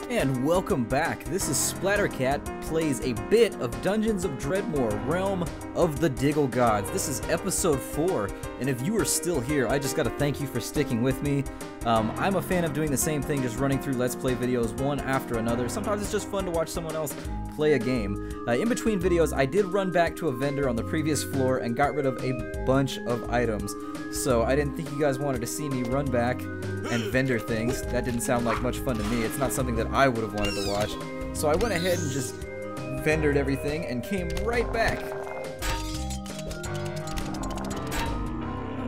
And welcome back. This is Splattercat plays a bit of Dungeons of Dredmor, Realm of the Diggle Gods. This is episode 4, and if you are still here, I just gotta thank you for sticking with me. I'm a fan of doing the same thing, just running through Let's Play videos one after another. Sometimes it's just fun to watch someone else play a game. In between videos, I did run back to a vendor on the previous floor and got rid of a bunch of items. So I didn't think you guys wanted to see me run back and vendor things. That didn't sound like much fun to me. It's not something that I would have wanted to watch. So I went ahead and just vendored everything and came right back.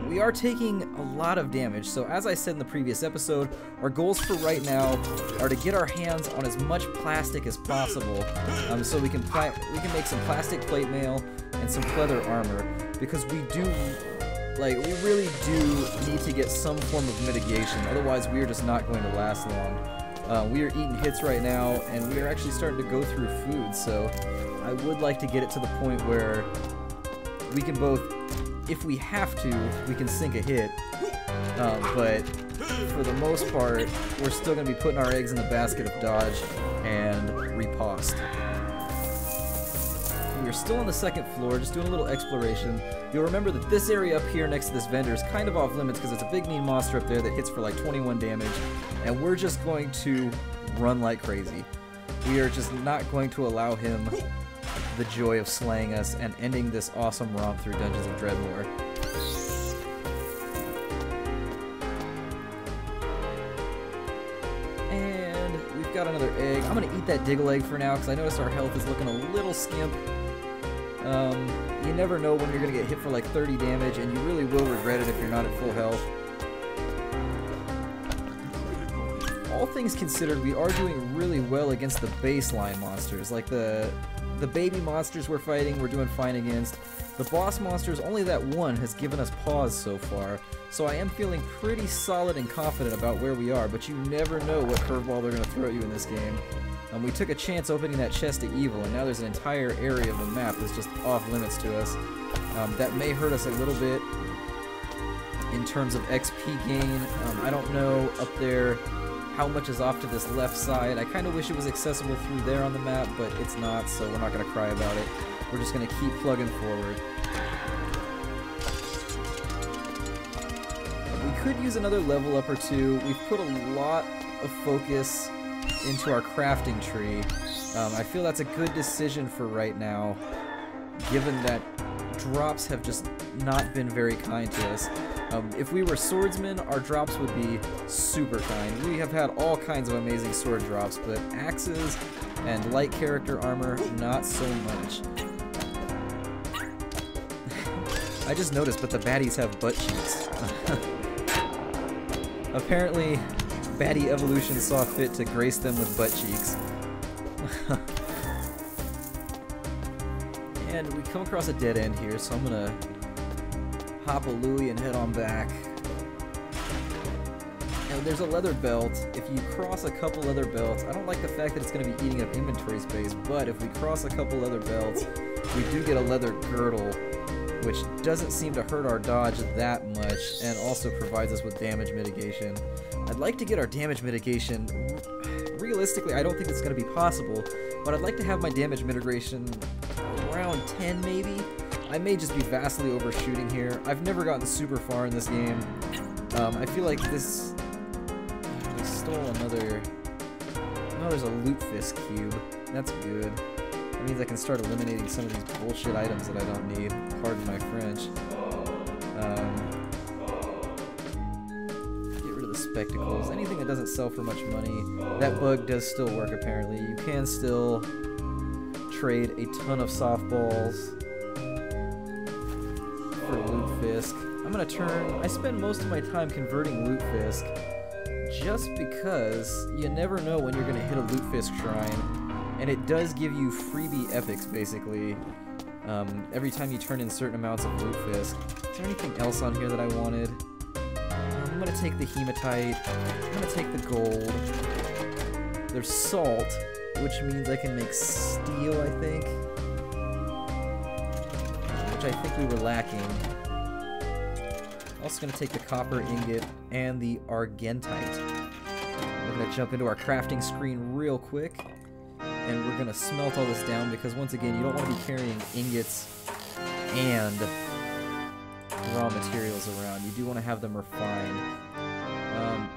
We are taking a lot of damage, so as I said in the previous episode, our goals for right now are to get our hands on as much plastic as possible, so we can make some plastic plate mail and some pleather armor, because we really do need to get some form of mitigation, otherwise we are just not going to last long. We are eating hits right now, and we are actually starting to go through food, so I would like to get it to the point where we can both, if we have to, we can sink a hit, but for the most part, we're still going to be putting our eggs in the basket of dodge and riposte. We're still on the second floor, just doing a little exploration. You'll remember that this area up here next to this vendor is kind of off limits because it's a big mean monster up there that hits for like 21 damage, and we're just going to run like crazy. We are just not going to allow him the joy of slaying us and ending this awesome romp through Dungeons of Dredmor. And we've got another egg. I'm gonna eat that diggle egg for now because I notice our health is looking a little skimp. You never know when you're gonna get hit for like 30 damage, and you really will regret it if you're not at full health. All things considered, we are doing really well against the baseline monsters. Like the baby monsters we're fighting, we're doing fine against. The boss monsters, only that one has given us pause so far, so I am feeling pretty solid and confident about where we are, but you never know what curveball they're going to throw at you in this game. We took a chance opening that chest of evil, and now there's an entire area of the map that's just off limits to us. That may hurt us a little bit in terms of XP gain. I don't know up there how much is off to this left side. I kind of wish it was accessible through there on the map, but it's not, so we're not going to cry about it. We're just going to keep plugging forward. We could use another level up or two. We've put a lot of focus into our crafting tree. I feel that's a good decision for right now, given that drops have just not been very kind to us. If we were swordsmen, our drops would be super kind. We have had all kinds of amazing sword drops, but axes and light character armor, not so much. I just noticed, but the baddies have butt cheeks. Apparently, baddie evolution saw fit to grace them with butt cheeks. And we come across a dead end here, so I'm gonna hop a Louie and head on back. Now there's a leather belt. If you cross a couple leather belts, I don't like the fact that it's going to be eating up inventory space, but if we cross a couple leather belts, we do get a leather girdle, which doesn't seem to hurt our dodge that much, and also provides us with damage mitigation. I'd like to get our damage mitigation. Realistically, I don't think it's going to be possible, but I'd like to have my damage mitigation around 10 maybe. I may just be vastly overshooting here. I've never gotten super far in this game. I feel like this... I stole another... Oh, there's a loot fist cube. That's good. That means I can start eliminating some of these bullshit items that I don't need. Pardon my French. Get rid of the spectacles. Anything that doesn't sell for much money. That bug does still work apparently. You can still trade a ton of softballs for Lutefisk. I'm gonna I spend most of my time converting Lutefisk just because you never know when you're gonna hit a Lutefisk shrine, and it does give you freebie epics basically every time you turn in certain amounts of Lutefisk. Is there anything else on here that I wanted? I'm gonna take the hematite, I'm gonna take the gold. There's salt, which means I can make steel, I think. I think we were lacking. Also going to take the copper ingot and the argentite. We're gonna jump into our crafting screen real quick, and we're gonna smelt all this down because once again, you don't want to be carrying ingots and raw materials around. You do want to have them refined.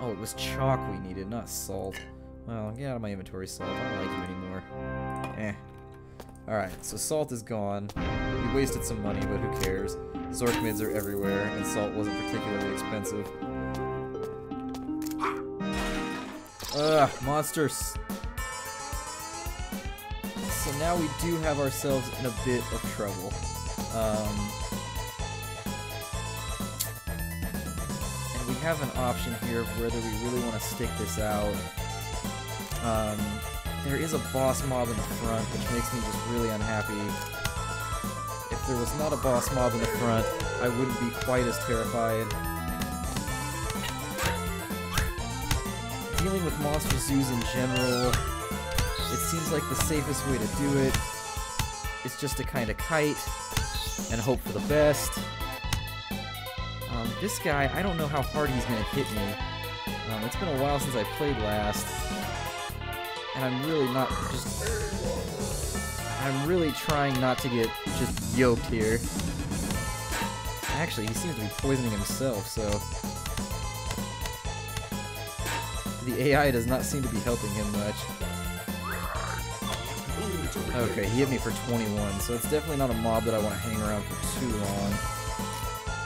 Oh, it was chalk we needed, not salt. Well, get out of my inventory, salt. I don't like you anymore. Eh. Alright, so salt is gone. We wasted some money, but who cares? Zorkmids are everywhere, and salt wasn't particularly expensive. Ugh, monsters! So now we do have ourselves in a bit of trouble. And we have an option here of whether we really want to stick this out. There is a boss mob in the front, which makes me just really unhappy. If there was not a boss mob in the front, I wouldn't be quite as terrified. Dealing with monster zoos in general, it seems like the safest way to do it is just to kind of kite and hope for the best. This guy, I don't know how hard he's going to hit me. It's been a while since I played last. And I'm really trying not to get just yoked here. Actually, he seems to be poisoning himself, so... The AI does not seem to be helping him much. Okay, he hit me for 21, so it's definitely not a mob that I want to hang around for too long.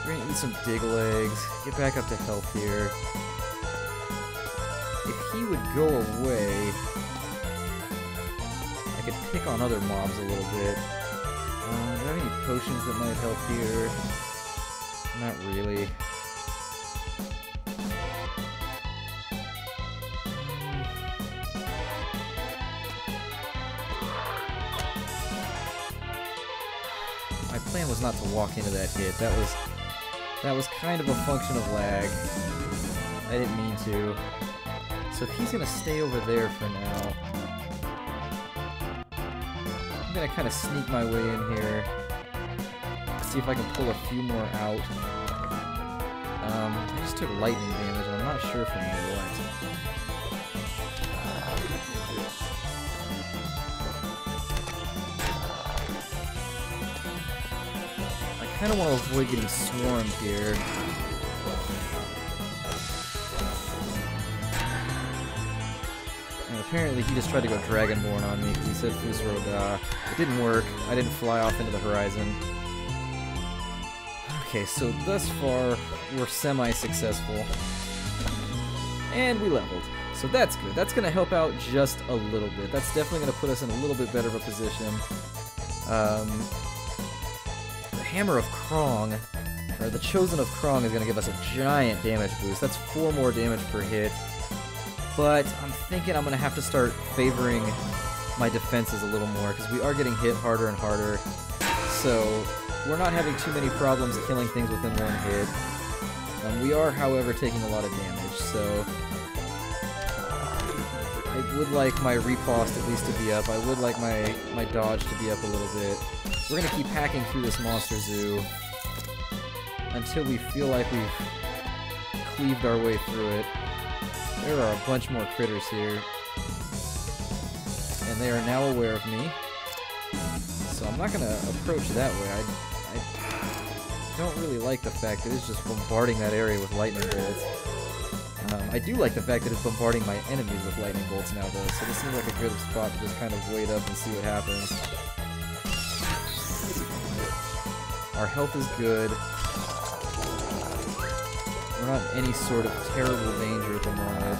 We're gonna eat some dig legs, get back up to health here. If he would go away... I could pick on other mobs a little bit. Do I have any potions that might help here? Not really. My plan was not to walk into that hit. That was kind of a function of lag. I didn't mean to. So if he's gonna stay over there for now, I'm gonna kind of sneak my way in here, see if I can pull a few more out. I just took lightning damage, and I'm not sure from what. I kind of want to avoid getting swarmed here. Apparently he just tried to go Dragonborn on me because he said Fusro Da. It didn't work. I didn't fly off into the horizon. Okay, so thus far we're semi-successful. And we leveled. So that's good. That's going to help out just a little bit. That's definitely going to put us in a little bit better of a position. The Hammer of Krong, or the Chosen of Krong, is going to give us a giant damage boost. That's 4 more damage per hit. But I'm thinking I'm going to have to start favoring my defenses a little more, because we are getting hit harder and harder. So we're not having too many problems killing things within one hit. We are, however, taking a lot of damage, so I would like my riposte at least to be up. I would like my dodge to be up a little bit. We're going to keep hacking through this monster zoo until we feel like we've cleaved our way through it. There are a bunch more critters here, and they are now aware of me, so I'm not going to approach that way. I don't really like the fact that it's just bombarding that area with lightning bolts. I do like the fact that it's bombarding my enemies with lightning bolts now, though, so this seems like a good spot to just kind of wait up and see what happens. Our health is good. We're not in any sort of terrible danger at the moment,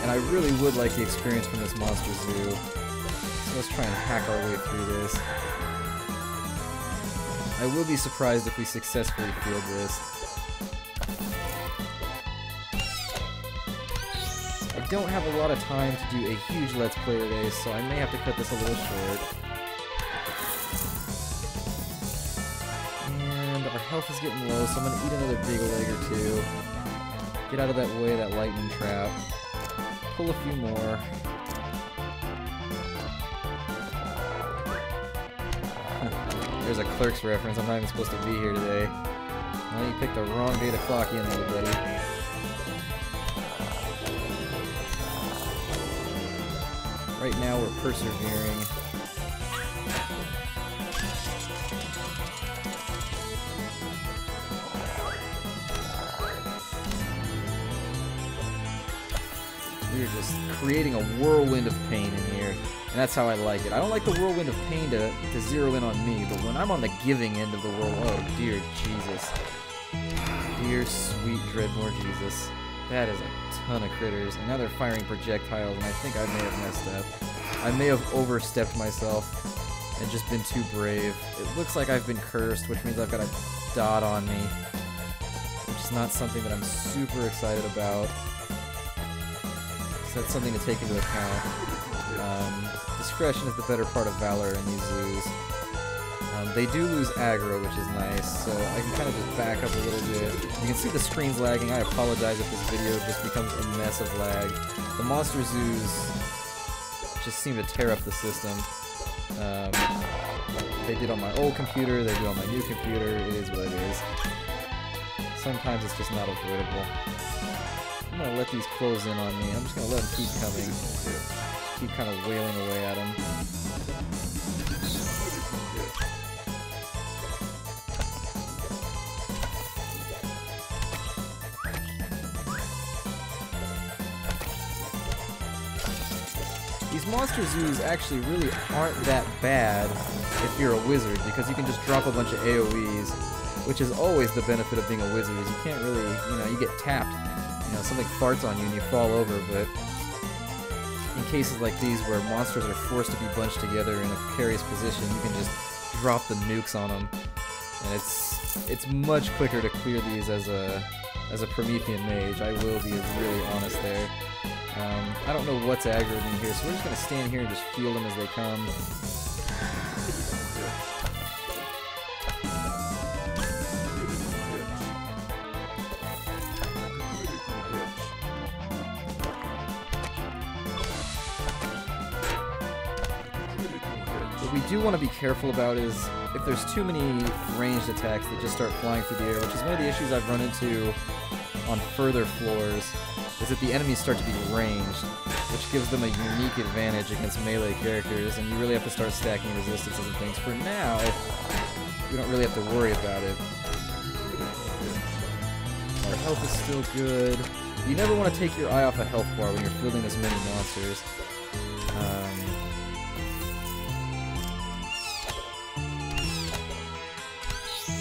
and I really would like the experience from this monster zoo. So let's try and hack our way through this. I will be surprised if we successfully field this. I don't have a lot of time to do a huge Let's Play today, so I may have to cut this a little short. And our health is getting low, so I'm going to eat another big leg or two. Get out of that way, that lightning trap. Pull a few more. There's a Clerks reference. I'm not even supposed to be here today. Well, you picked the wrong day to clock in, little buddy. Right now we're persevering. We're just creating a whirlwind of pain in here, and that's how I like it. I don't like the whirlwind of pain to zero in on me, but when I'm on the giving end of the whirlwind, oh dear Jesus. Dear sweet Dredmor Jesus. That is a ton of critters, and now they're firing projectiles, and I think I may have messed up. I may have overstepped myself and just been too brave. It looks like I've been cursed, which means I've got a dot on me, which is not something that I'm super excited about. So that's something to take into account. Discretion is the better part of valor in these zoos. They do lose aggro, which is nice, so I can kind of just back up a little bit. You can see the screen's lagging. I apologize if this video just becomes a mess of lag. The monster zoos just seem to tear up the system. They did on my old computer, they do on my new computer, it is what it is. Sometimes it's just not avoidable. I'm gonna let these close in on me. I'm just gonna let them keep coming. Just keep kind of wailing away at them. These monster zoos actually really aren't that bad if you're a wizard, because you can just drop a bunch of AoEs, which is always the benefit of being a wizard, is you can't really, you get tapped. Something farts on you and you fall over, but in cases like these where monsters are forced to be bunched together in a precarious position, you can just drop the nukes on them, and it's much quicker to clear these as a Promethean mage. I will be really honest there. I don't know what's aggroed in here, so we're just going to stand here and just feel them as they come. What we do want to be careful about is if there's too many ranged attacks that just start flying through the air, which is one of the issues I've run into on further floors, is that the enemies start to be ranged, which gives them a unique advantage against melee characters, and you really have to start stacking resistances and things. For now, we don't really have to worry about it. Our health is still good. You never want to take your eye off a health bar when you're fielding this many monsters.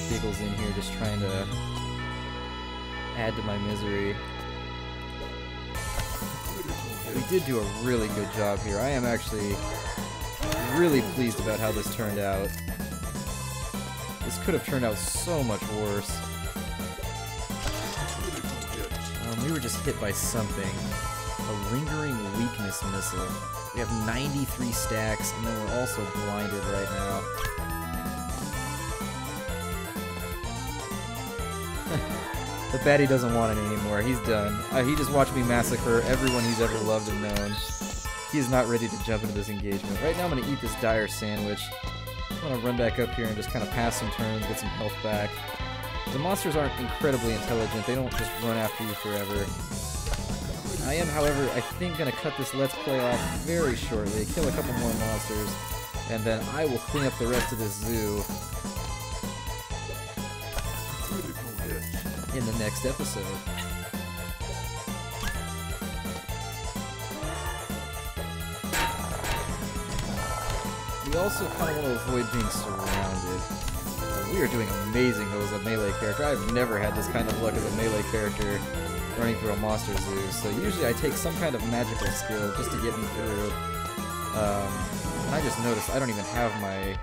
Giggles in here just trying to add to my misery. We did do a really good job here. I am actually really pleased about how this turned out. This could have turned out so much worse. We were just hit by something. A lingering weakness missile. We have 93 stacks, and then we're also blinded right now. The baddie doesn't want it anymore. He's done. He just watched me massacre everyone he's ever loved and known. He's not ready to jump into this engagement. Right now I'm going to eat this dire sandwich. I'm going to run back up here and just kind of pass some turns, get some health back. The monsters aren't incredibly intelligent. They don't just run after you forever. I am, however, I think going to cut this Let's Play off very shortly, kill a couple more monsters, and then I will clean up the rest of this zoo in the next episode. We also kind of want to avoid being surrounded. We are doing amazing though as a melee character. I've never had this kind of luck as a melee character running through a monster zoo, so usually I take some kind of magical skill just to get me through. I just noticed I don't even have my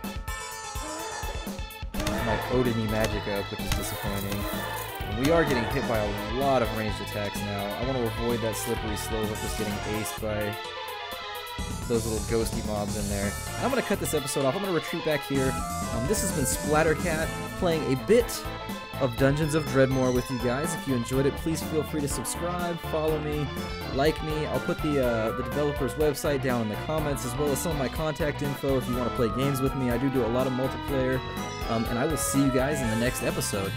Odin-y magic up, which is disappointing. We are getting hit by a lot of ranged attacks now. I want to avoid that slippery slope of just getting aced by those little ghosty mobs in there. I'm going to cut this episode off. I'm going to retreat back here. This has been Splattercat playing a bit of Dungeons of Dredmor with you guys. If you enjoyed it, please feel free to subscribe, follow me, like me. I'll put the developer's website down in the comments, as well as some of my contact info if you want to play games with me. I do a lot of multiplayer, and I will see you guys in the next episode.